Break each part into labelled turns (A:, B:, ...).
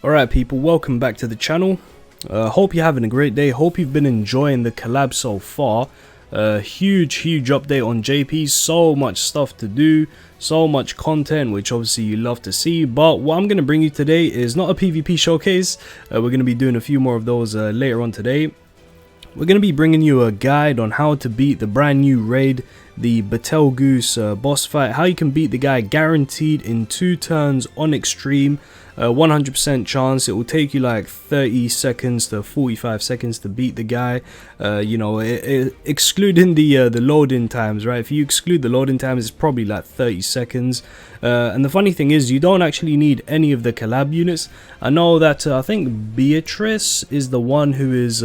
A: Alright people, welcome back to the channel. Hope you're having a great day. Hope you've been enjoying the collab so far. Huge update on JP. So much stuff to do, so much content, which obviously you love to see. But what I'm going to bring you today is not a PvP showcase. We're going to be doing a few more of those later on today. We're going to be bringing you a guide on how to beat the brand new raid, the BETELGUESE boss fight. How you can beat the guy guaranteed in 2 turns on extreme. 100% chance. It will take you like 30 seconds to 45 seconds to beat the guy. You know, excluding the loading times, right? If you exclude the loading times, it's probably like 30 seconds. And the funny thing is, you don't actually need any of the collab units. I know that I think Beatrice is the one who is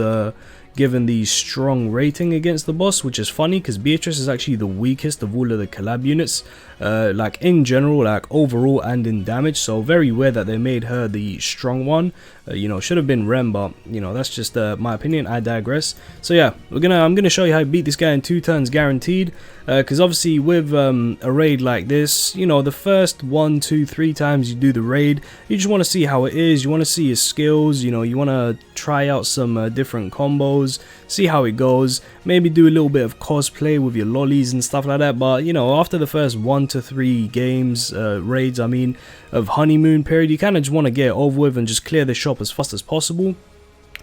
A: given the strong rating against the boss, which is funny because Beatrice is actually the weakest of all of the collab units, like in general, like overall and in damage. So very weird that they made her the strong one. You know, should have been Rem, but you know, that's just my opinion. I digress. So yeah, I'm gonna show you how to beat this guy in 2 turns guaranteed, because obviously with a raid like this, you know, the first 1, 2, 3 times you do the raid, you just want to see how it is. You want to see his skills. You know, you want to try out some different combos, see how it goes, maybe do a little bit of cosplay with your lollies and stuff like that. But you know, after the first 1 to 3 games, raids I mean, of honeymoon period, you kind of just want to get it over with and just clear the shop as fast as possible.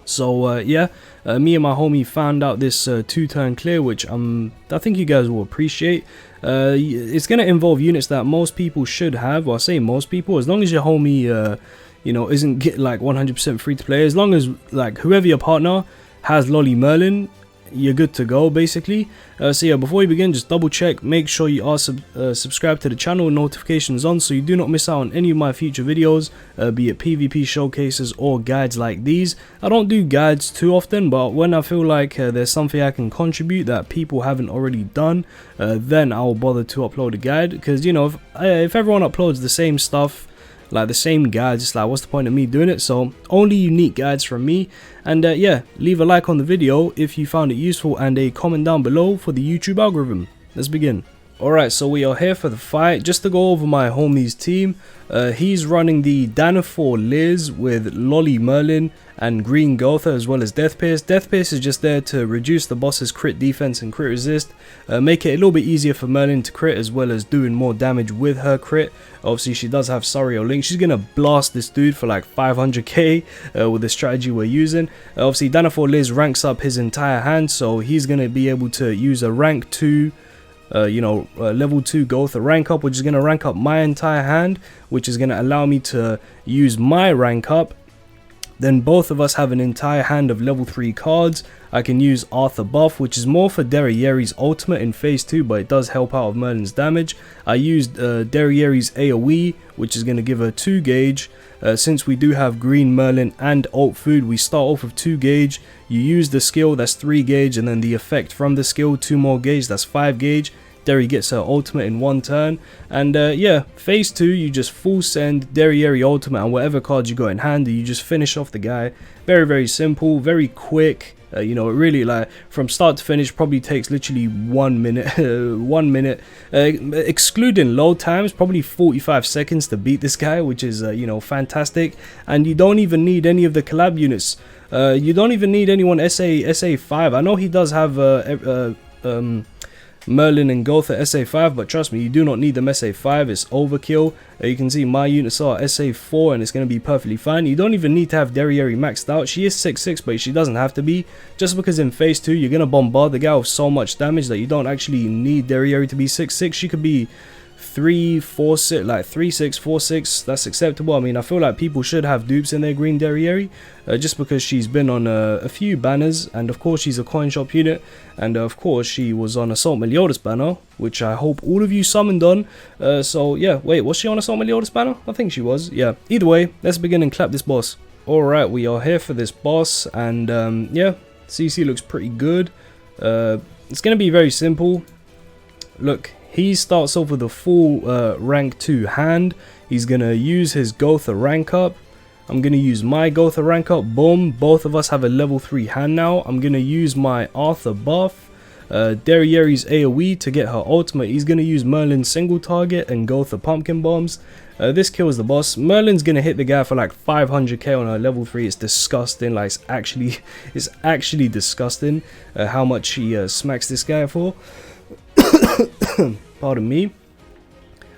A: So yeah, me and my homie found out this 2-turn clear, which I think you guys will appreciate. It's going to involve units that most people should have. Well, I say most people, as long as your homie you know, isn't like 100% free to play. As long as like whoever your partner has Lolly Merlin, you're good to go basically. So yeah, before we begin, just double check, make sure you are subscribed to the channel, notifications on, so you do not miss out on any of my future videos, be it PvP showcases or guides like these. I don't do guides too often, but when I feel like there's something I can contribute that people haven't already done, then I'll bother to upload a guide. Because you know, if everyone uploads the same stuff, like the same guides, it's like, what's the point of me doing it? So only unique guides from me. And yeah, leave a like on the video if you found it useful, and a comment down below for the YouTube algorithm. Let's begin. Alright, so we are here for the fight. Just to go over my homie's team, he's running the Danafor Liz with Lolly Merlin and Green Gotha, as well as Death Pierce. Death Pierce is just there to reduce the boss's crit defense and crit resist, make it a little bit easier for Merlin to crit, as well as doing more damage with her crit. Obviously she does have Sariel Link. She's gonna blast this dude for like 500k with the strategy we're using. Obviously Danafor Liz ranks up his entire hand, so he's gonna be able to use a rank 2 you know, level 2 Gotha rank up, which is going to rank up my entire hand, which is going to allow me to use my rank up. Then both of us have an entire hand of level 3 cards. I can use Arthur buff, which is more for Derrieri's ultimate in phase 2, but it does help out of Merlin's damage. I used Derrieri's AoE, which is going to give her 2 gauge. Since we do have Green Merlin and Alt Food, we start off with 2 gauge. You use the skill, that's 3 gauge, and then the effect from the skill, 2 more gauge, that's 5 gauge. Derry gets her ultimate in 1 turn. And yeah, phase 2, you just full send Derrieri ultimate and whatever cards you got in hand, you just finish off the guy. Very simple, very quick. You know, it really, like, from start to finish probably takes literally 1 minute. 1 minute, excluding load times, probably 45 seconds to beat this guy, which is you know, fantastic. And you don't even need any of the collab units. You don't even need anyone SA5. I know he does have Merlin and Gotha SA5, but trust me, you do not need them SA5. It's overkill. You can see my units are SA4 and it's going to be perfectly fine. You don't even need to have Derrieri maxed out. She is 6'6", but she doesn't have to be, just because in phase 2 you're going to bombard the guy with so much damage that you don't actually need Derrieri to be 6'6". She could be 3'4", like 3'6", 4'6". That's acceptable. I mean, I feel like people should have dupes in their green Derrieri, just because she's been on a few banners, and of course she's a coin shop unit, and of course she was on Assault Meliodas banner, which I hope all of you summoned on. So yeah, wait, was she on Assault Meliodas banner? I think she was. Yeah. Either way, let's begin and clap this boss. All right, we are here for this boss, and yeah, CC looks pretty good. It's gonna be very simple. Look. He starts off with a full rank 2 hand. He's going to use his Gotha rank up. I'm going to use my Gotha rank up. Boom. Both of us have a level 3 hand now. I'm going to use my Arthur buff. Derrieri's AoE to get her ultimate. He's going to use Merlin's single target and Gotha pumpkin bombs. This kills the boss. Merlin's gonna hit the guy for like 500k on her level 3. It's disgusting. Like it's actually disgusting how much she smacks this guy for. Pardon me.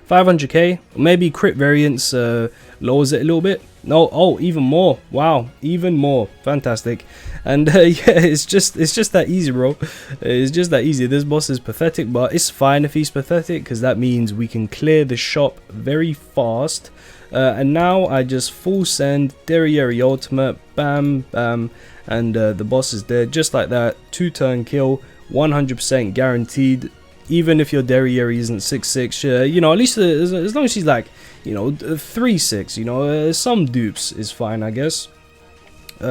A: 500k. Maybe crit variance lowers it a little bit. No, oh, even more. Wow, even more. Fantastic. And yeah, it's just that easy, bro. It's just that easy. This boss is pathetic, but it's fine if he's pathetic, because that means we can clear the shop very fast. And now I just full send Derriere ultimate, bam, bam, and the boss is dead, just like that. 2-turn kill, 100% guaranteed. Even if your Derriere isn't 6-6, you know, at least as long as she's like, you know, 3-6, you know, some dupes is fine, I guess.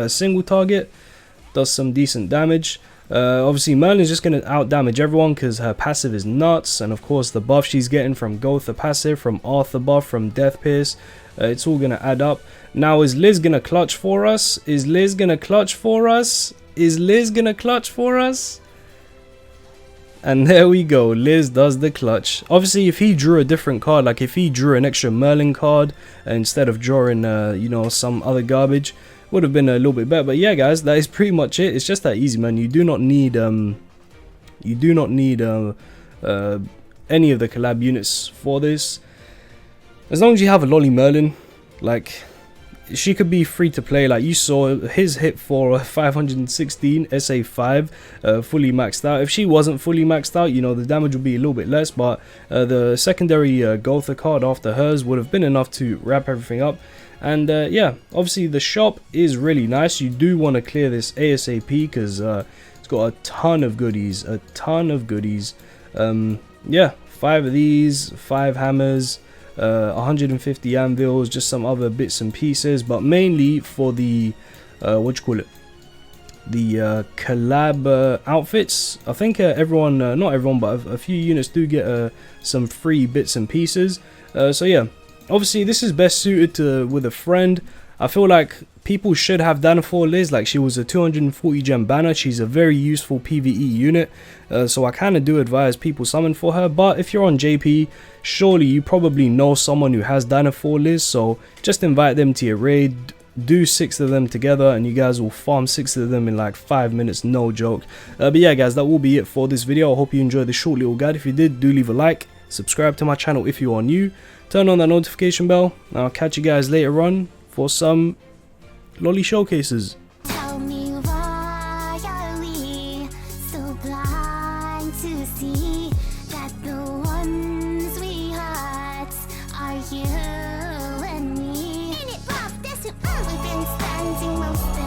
A: Single target does some decent damage. Obviously, Merlin's just going to out damage everyone because her passive is nuts. And of course, the buff she's getting from Gotha passive, from Arthur buff, from Death Pierce, it's all going to add up. Now, is Liz going to clutch for us? Is Liz going to clutch for us? Is Liz going to clutch for us? And there we go, Liz does the clutch. Obviously, if he drew a different card, like if he drew an extra Merlin card instead of drawing, you know, some other garbage, would have been a little bit better. But yeah, guys, that is pretty much it. It's just that easy, man. You do not need any of the collab units for this. As long as you have a lolly Merlin, like, she could be free to play. Like you saw, his hit for 516 SA5 fully maxed out. If she wasn't fully maxed out, you know, the damage would be a little bit less, but the secondary Gotha card after hers would have been enough to wrap everything up. And yeah, obviously the shop is really nice. You do want to clear this ASAP because it's got a ton of goodies, yeah, 5 of these, 5 hammers, 150 anvils, just some other bits and pieces, but mainly for the the collab outfits. I think everyone, not everyone, but a few units do get some free bits and pieces. So yeah, obviously this is best suited to with a friend. I feel like people should have Danafor Liz. Like, she was a 240 gem banner. She's a very useful PvE unit. So I kind of do advise people summon for her. But if you're on JP, surely you probably know someone who has Danafor Liz. So just invite them to your raid. Do 6 of them together and you guys will farm 6 of them in like 5 minutes, no joke. But yeah, guys, that will be it for this video. I hope you enjoyed the short little guide. If you did, do leave a like. Subscribe to my channel if you are new. Turn on that notification bell. I'll catch you guys later on for some lolly showcases.
B: Tell me, why are we so blind to see that the ones we hurt are you and me? We've been spending most of